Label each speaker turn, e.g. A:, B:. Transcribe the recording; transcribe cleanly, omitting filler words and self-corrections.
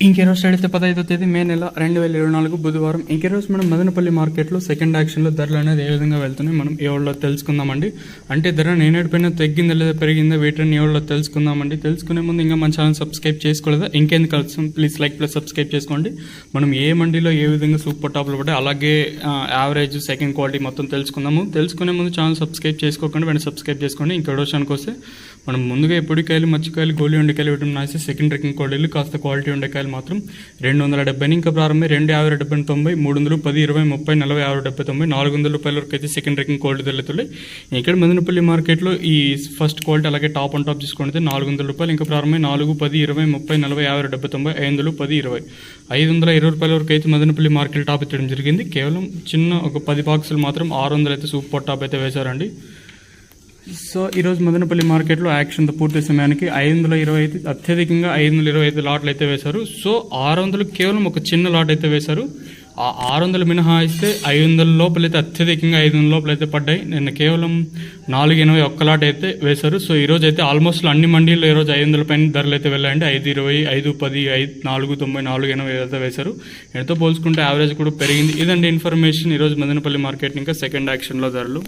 A: ఇంకెరోజు అయితే 15వ తేదీ మే నెల 2024 బుధవారం. ఇంకెరోజు మనం మదనపల్లి మార్కెట్లో సెకండ్ యాక్షన్లో ధరలు అనేది ఏ విధంగా వెళ్తున్నాయి మనం ఏ వాళ్ళలో తెలుసుకుందామండి. అంటే ధర నేనేడిపోయినా తగ్గిందా లేదా పెరిగిందా వీటిని ఏ వాళ్ళలో తెలుసుకుందామండి. తెలుసుకునే ముందు ఇంకా మన ఛానల్ సబ్స్క్రైబ్ చేసుకోలేదా ఇంకెందుకు కలుస్తాం, ప్లీజ్ లైక్ ప్లస్ సబ్స్క్రైబ్ చేసుకోండి. మనం ఏ మండీలో ఏ విధంగా సూపర్ టాప్లు పడ్డాయి అలాగే యావరేజ్ సెకండ్ క్వాలిటీ మొత్తం తెలుసుకుందాము. తెలుసుకునే ముందు ఛానల్ సబ్స్క్రైబ్ చేసుకోకండి, వెంటనే సబ్స్క్రైబ్ చేసుకోండి. ఇంకో విషయానికి వస్తే మనం ముందుగా ఎప్పుడికాయలు మచ్చికాయలు గోలి వండికాయలు విటమిన్ నాసి సెకండ్ రేకింగ్ క్వాలిటీలు కాస్త క్వాలిటీ వండకాయలు మాత్రం 270 ఇంకా ప్రారంభం 250 90 300 10 20 30 40 50 70 90 400 రూపాయల వరకు అయితే సెకండ్ రేకింగ్ క్వాలిటీ తెలుతున్నాయి. ఇక్కడ మదనపల్లి మార్కెట్లో ఈ ఫస్ట్ క్వాలిటీ అలాగే టాప్ అండ్ టాప్ తీసుకుంటే 400 రూపాయలు ఇంకా ప్రారంభం 4 10 20 30 40 50 70 90 500 10 20 520 రూపాయల వరకు అయితే మదనపల్లి మార్కెట్ టాప్ ఇచ్చడం జరిగింది. కేవలం చిన్న ఒక 10 బాక్సులు మాత్రం 600 అయితే సూపర్ టాప్ అయితే వేశారండి. సో ఈరోజు మదనపల్లి మార్కెట్లో యాక్షన్తో పూర్తి సమయానికి 525 అత్యధికంగా 525 లాట్లు అయితే వేశారు. సో 600 కేవలం ఒక చిన్న లాట్ అయితే వేశారు. ఆ 600 మినహాయిస్తే 500 లోపలైతే అత్యధికంగా 500 లోపలైతే పడ్డాయి. నిన్న కేవలం 480 ఒక్క లాట్ అయితే వేశారు. సో ఈరోజు అయితే ఆల్మోస్ట్ అన్ని మండీల్లో ఈరోజు 500 పైన ధరలు అయితే వెళ్ళాయండి. 520 510 490 480 అయితే వేశారు. ఎంతో పోల్చుకుంటే యావరేజ్ కూడా పెరిగింది. ఇదండి ఇన్ఫర్మేషన్ ఈరోజు మదనపల్లి మార్కెట్ ఇంకా సెకండ్ యాక్షన్లో ధరలు.